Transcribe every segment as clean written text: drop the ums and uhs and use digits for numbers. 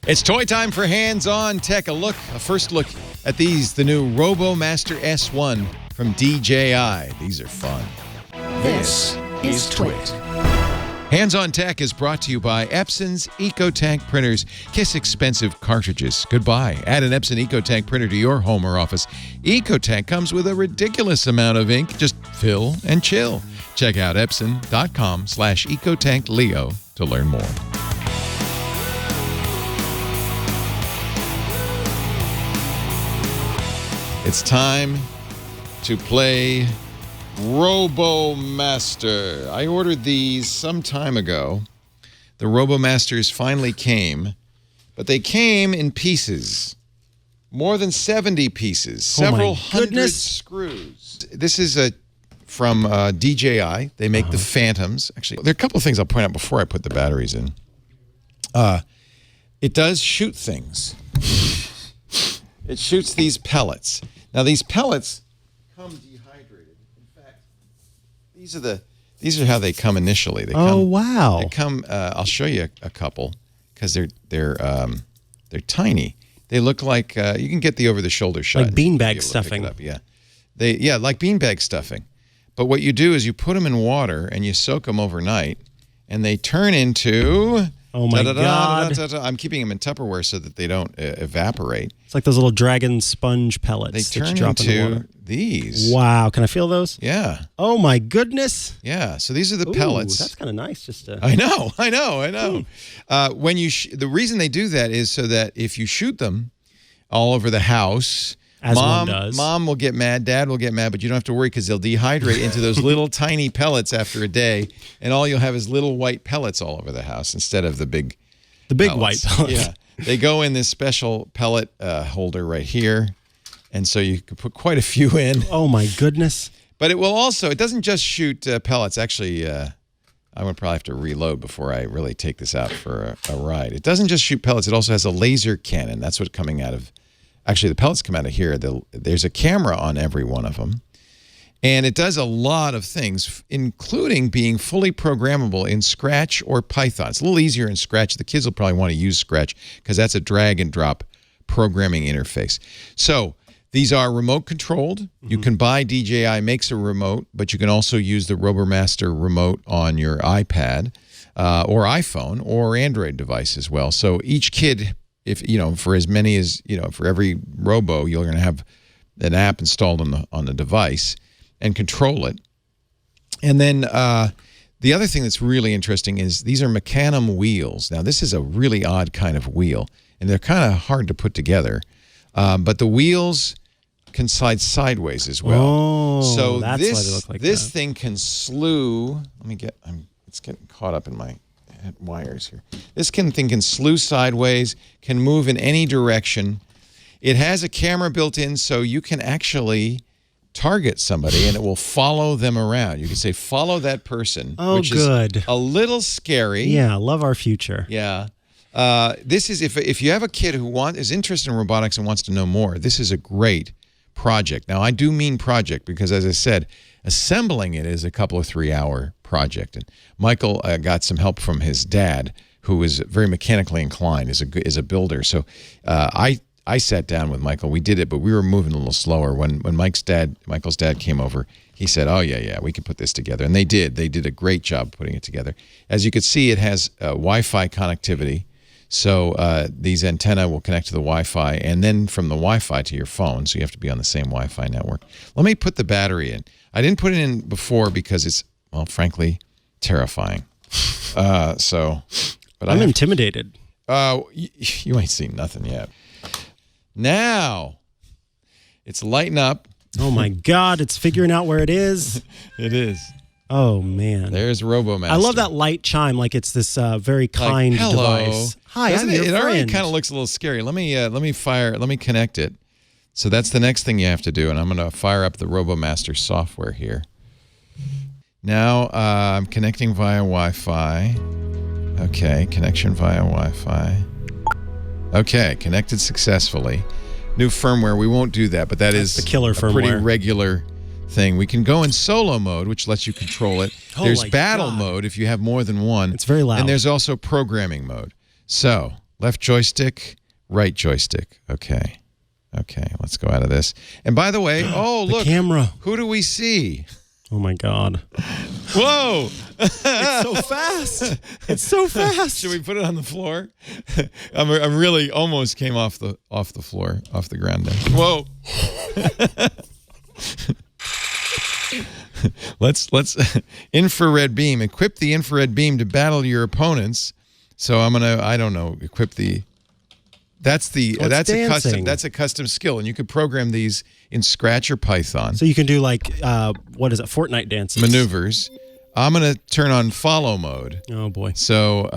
It's toy time for Hands-On Tech. A first look at these, the new RoboMaster S1 from DJI. These are fun. This is Twit. Hands-On Tech is brought to you by Epson's EcoTank printers. Kiss expensive cartridges goodbye. Add an Epson EcoTank printer to your home or office. EcoTank comes with a ridiculous amount of ink. Just fill and chill. Check out Epson.com/EcoTankLeo to learn more. It's time to play RoboMaster. I ordered these some time ago. The RoboMasters finally came, but they came in pieces. More than 70 pieces. Several hundred screws. This is from DJI. They make the Phantoms. Actually, there are a couple of things I'll point out before I put the batteries in. It does shoot things. It shoots these pellets. Now these pellets come dehydrated. In fact, these are how they come initially. They wow! They come. I'll show you a couple because they're tiny. They look like you can get the over-the-shoulder shot. Like beanbag stuffing. Yeah, like beanbag stuffing. But what you do is you put them in water and you soak them overnight, and they turn into. Oh my God! I'm keeping them in Tupperware so that they don't evaporate. It's like those little dragon sponge pellets. They turn drop in the into water. these. Wow! Can I feel those? Yeah. Oh my goodness! Yeah. So these are the pellets. That's kind of nice. Just to... I know. When you the reason they do that is so that if you shoot them all over the house. As one does. Mom will get mad, Dad will get mad, but you don't have to worry because they'll dehydrate into those little tiny pellets after a day, and all you'll have is little white pellets all over the house instead of the big white pellets. Yeah. They go in this special pellet holder right here, and so you can put quite a few in. Oh my goodness. But it doesn't just shoot pellets. Actually, I would probably have to reload before I really take this out for a ride. It doesn't just shoot pellets. It also has a laser cannon. That's what's coming out of... Actually, the pellets come out of here. There's a camera on every one of them. And it does a lot of things, including being fully programmable in Scratch or Python. It's a little easier in Scratch. The kids will probably want to use Scratch because that's a drag-and-drop programming interface. So these are remote-controlled. You can buy DJI makes a remote, but you can also use the RoboMaster remote on your iPad or iPhone or Android device as well. So each kid... for as many as, for every Robo, you're going to have an app installed on the device and control it. And then the other thing that's really interesting is these are Mecanum wheels. Now, this is a really odd kind of wheel, and they're kind of hard to put together. But the wheels can slide sideways as well. Oh, so that's why they look like this that. Thing can slew. It's getting caught up in my wires here. This thing can slew sideways, can move in any direction. It has a camera built in, so you can actually target somebody and it will follow them around. You can say, follow that person, which is a little scary. Yeah, love our future. Yeah. This is, if you have a kid who is interested in robotics and wants to know more, this is a great project. Now, I do mean project because, as I said, assembling it is a couple of 3-hour project. And Michael got some help from his dad, who is very mechanically inclined, is a builder. So I sat down with Michael. We did it, but we were moving a little slower. When Michael's dad came over, he said, "Oh yeah, we can put this together." And they did. They did a great job putting it together. As you can see, it has Wi-Fi connectivity. So these antennae will connect to the Wi-Fi, and then from the Wi-Fi to your phone. So you have to be on the same Wi-Fi network. Let me put the battery in. I didn't put it in before because it's, well, frankly, terrifying. But I'm intimidated. You ain't seen nothing yet. Now, it's lighting up. Oh my God! It's figuring out where it is. It is. Oh man! There's RoboMaster. I love that light chime, like it's this very kind device. Hi, I'm your friend. It already kind of looks a little scary. Let me connect it. So that's the next thing you have to do, and I'm going to fire up the RoboMaster software here. Now I'm connecting via Wi-Fi. Okay, connection via Wi-Fi. Okay, connected successfully. New firmware. We won't do that, but that's the killer firmware. Pretty regular thing. We can go in solo mode, which lets you control it. There's battle mode if you have more than one. It's very loud. And there's also programming mode. So Left joystick, right joystick. Okay. Okay, let's go out of this. And by the way, oh, look. Camera. Who do we see? Oh, my God. Whoa. It's so fast. It's so fast. Should we put it on the floor? I'm really almost came off the floor, off the ground there. Whoa. Let's infrared beam. Equip the infrared beam to battle your opponents. So I'm gonna, I don't know, equip the. That's a custom skill, and you could program these in Scratch or Python. So you can do like what is it, Fortnite dances, maneuvers. I'm gonna turn on follow mode. Oh boy! So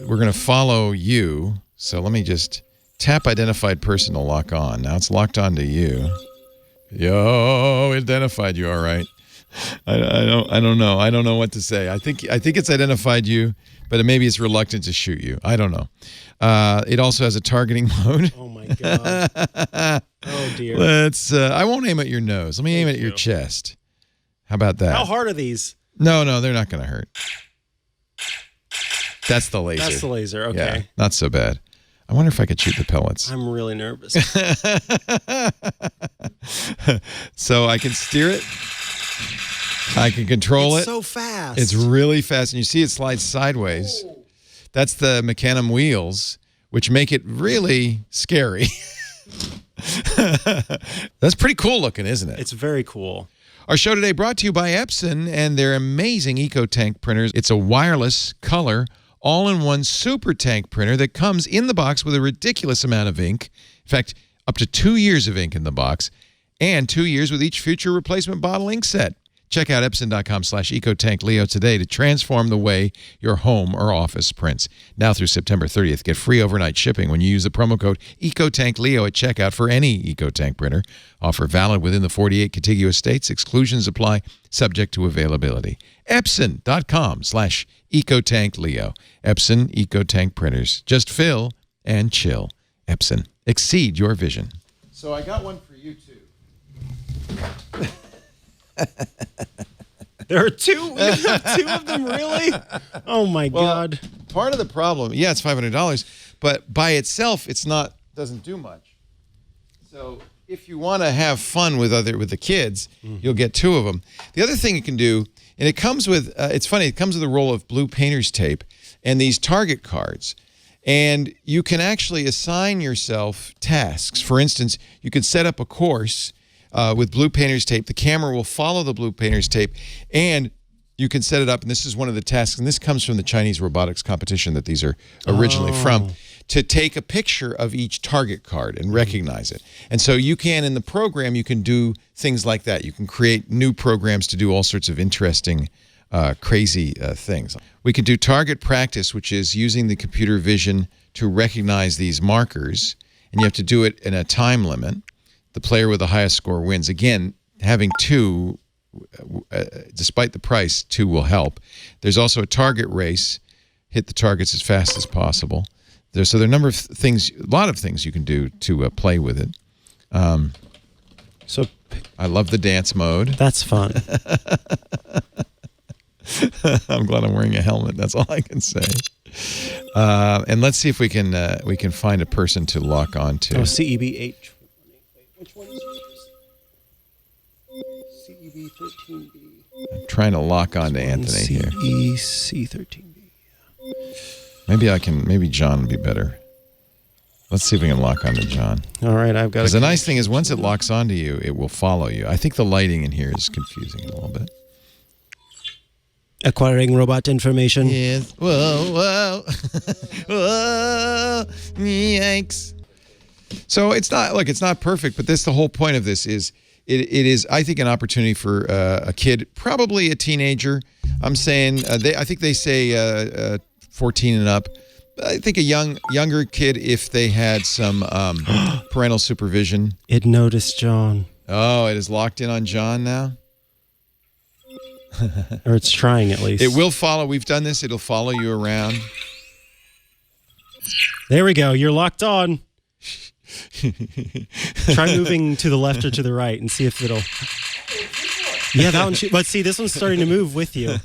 we're gonna follow you. So let me just tap identified person to lock on. Now it's locked on to you. Yo, it identified you. All right. I don't know. I don't know what to say. I think it's identified you, but maybe it's reluctant to shoot you. I don't know. It also has a targeting mode. Oh my God. Oh dear. Let's. I won't aim at your nose. Let me aim at your chest. How about that? How hard are these? No, they're not going to hurt. That's the laser. That's the laser. Okay. Yeah, not so bad. I wonder if I could shoot the pellets. I'm really nervous. So I can steer it. I can control it. It's so fast. It's really fast. And you see it slides sideways. That's the Mecanum wheels, which make it really scary. That's pretty cool looking, isn't it? It's very cool. Our show today brought to you by Epson and their amazing EcoTank printers. It's a wireless, color, all-in-one super tank printer that comes in the box with a ridiculous amount of ink. In fact, up to 2 years of ink in the box, and 2 years with each future replacement bottle ink set. Check out Epson.com/EcoTankLeo today to transform the way your home or office prints. Now through September 30th, get free overnight shipping when you use the promo code EcoTankLeo at checkout for any EcoTank printer. Offer valid within the 48 contiguous states. Exclusions apply, subject to availability. Epson.com/EcoTankLeo. Epson EcoTank printers. Just fill and chill. Epson. Exceed your vision. So I got one for you, too. There are two. We have two of them, really? Oh my God! Part of the problem, yeah, it's $500, but by itself, doesn't do much. So if you want to have fun with the kids, you'll get two of them. The other thing you can do, and it comes with, it's funny, it comes with a roll of blue painter's tape and these target cards. And you can actually assign yourself tasks. For instance, you could set up a course with blue painter's tape. The camera will follow the blue painter's tape, and you can set it up, and this is one of the tasks, and this comes from the Chinese robotics competition that these are originally from, to take a picture of each target card and recognize it. And so you can, in the program, you can do things like that. You can create new programs to do all sorts of interesting, crazy things. We could do target practice, which is using the computer vision to recognize these markers, and you have to do it in a time limit. The player with the highest score wins. Again, having two, despite the price, two will help. There's also a target race. Hit the targets as fast as possible. So there are a number of things, a lot of things you can do to play with it. So I love the dance mode. That's fun. I'm glad I'm wearing a helmet. That's all I can say. And let's see if we can find a person to lock on to. Oh, CEB8. Which one is yours? CEB13B. I'm trying to lock on to Anthony here. CEC13B. Maybe John would be better. Let's see if we can lock on to John. All right, I've got it. Because the nice thing is once it locks onto you, it will follow you. I think the lighting in here is confusing a little bit. Acquiring robot information. Yes. Whoa. Whoa. Yikes. So it's not perfect, but the whole point of this is it is, I think, an opportunity for a kid, probably a teenager. I'm saying I think they say 14 and up. I think a younger kid, if they had some parental supervision. It noticed John. Oh, it is locked in on John now? Or it's trying at least. It will follow. We've done this. It'll follow you around. There we go. You're locked on. Try moving to the left or to the right and see if it'll... Yeah, that one. But see, this one's starting to move with you,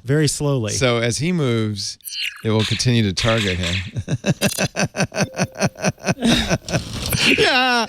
very slowly. So as he moves, it will continue to target him. Yeah.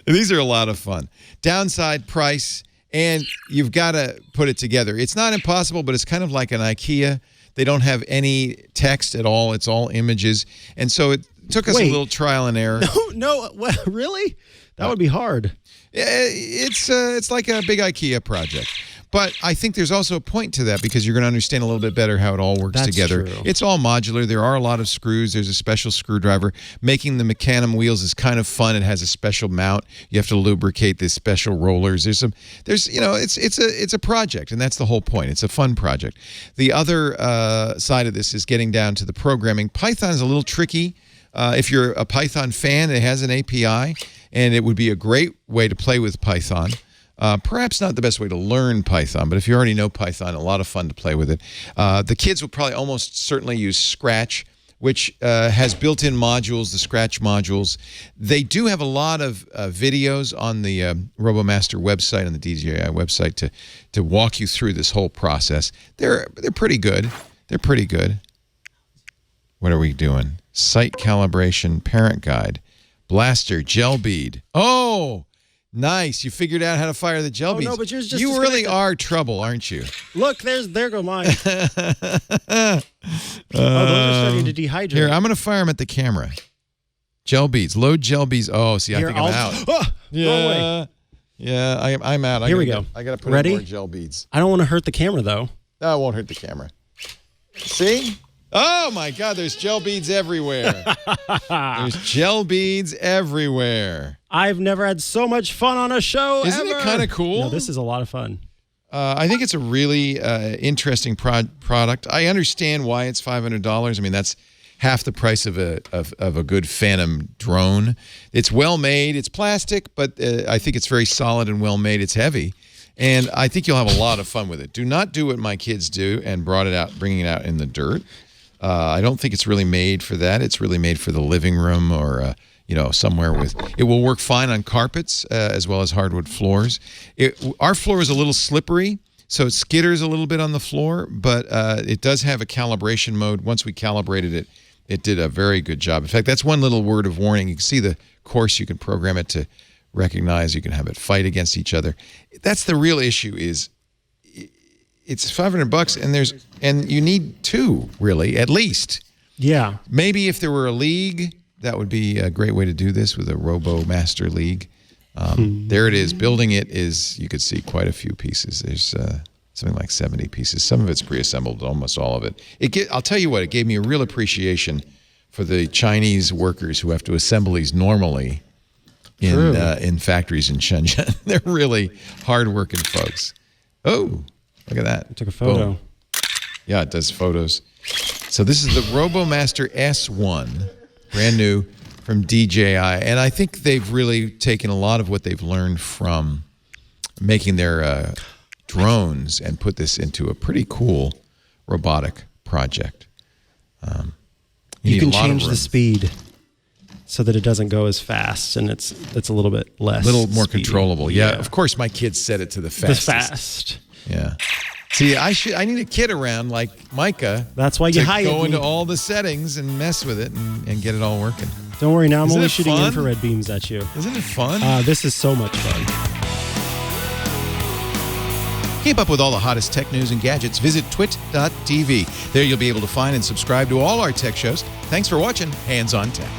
These are a lot of fun. Downside, price, and you've got to put it together. It's not impossible, but it's kind of like an IKEA. They don't have any text at all. It's all images. And so it took us a little trial and error. No, really? That would be hard. It's like a big IKEA project. But I think there's also a point to that because you're going to understand a little bit better how it all works together. True. It's all modular. There are a lot of screws. There's a special screwdriver. Making the Mecanum wheels is kind of fun. It has a special mount. You have to lubricate the special rollers. It's a project, and that's the whole point. It's a fun project. The other side of this is getting down to the programming. Python is a little tricky. If you're a Python fan, it has an API, and it would be a great way to play with Python. Perhaps not the best way to learn Python, but if you already know Python, a lot of fun to play with it. The kids will probably almost certainly use Scratch, which has built-in modules, the Scratch modules. They do have a lot of videos on the RoboMaster website and the DJI website to walk you through this whole process. They're pretty good. They're pretty good. What are we doing? Sight calibration, parent guide, blaster, gel bead. Oh! Nice. You figured out how to fire the gel beads. No, but yours just you really are trouble, aren't you? Look, there go mine. Those are starting to dehydrate. Here, I'm going to fire them at the camera. Gel beads. Load gel beads. Oh, see, Here, I think I'm out. Wrong way. Yeah, I'm out. Here we go. I got to put Ready? in more gel beads. I don't want to hurt the camera, though. No, it won't hurt the camera. See? Oh, my God, there's gel beads everywhere. There's gel beads everywhere. I've never had so much fun on a show Isn't ever. it kind of cool? No, this is a lot of fun. I think it's a really interesting product. I understand why it's $500. I mean, that's half the price of a good Phantom drone. It's well made. It's plastic, but I think it's very solid and well made. It's heavy. And I think you'll have a lot of fun with it. Do not do what my kids do and bringing it out in the dirt. I don't think it's really made for that. It's really made for the living room or somewhere with. It will work fine on carpets as well as hardwood floors. Our floor is a little slippery, so it skitters a little bit on the floor, but it does have a calibration mode. Once we calibrated it, it did a very good job. In fact, that's one little word of warning. You can see the course. You can program it to recognize. You can have it fight against each other. That's the real issue. It's $500 and you need two, really, at least. Yeah. Maybe if there were a league, that would be a great way to do this with a RoboMaster League. There it is. Building it is, you could see quite a few pieces. There's something like 70 pieces. Some of it's pre-assembled, almost all of it. I'll tell you what, it gave me a real appreciation for the Chinese workers who have to assemble these normally in factories in Shenzhen. They're really hard-working folks. Oh, look at that. I took a photo. Boom. Yeah, it does photos. So this is the RoboMaster S1, brand new from DJI. And I think they've really taken a lot of what they've learned from making their drones and put this into a pretty cool robotic project. You can change the speed so that it doesn't go as fast, and it's a little bit less. A little more speedy. controllable. Yeah, of course my kids set it to the fastest. The fast. Yeah. See, I need a kid around like Micah. That's why you hired me. Go into all the settings and mess with it and get it all working. Don't worry, now I'm Isn't only it shooting fun? infrared beams at you. Isn't it fun? This is so much fun. Keep up with all the hottest tech news and gadgets. Visit twit.tv. There you'll be able to find and subscribe to all our tech shows. Thanks for watching Hands on Tech.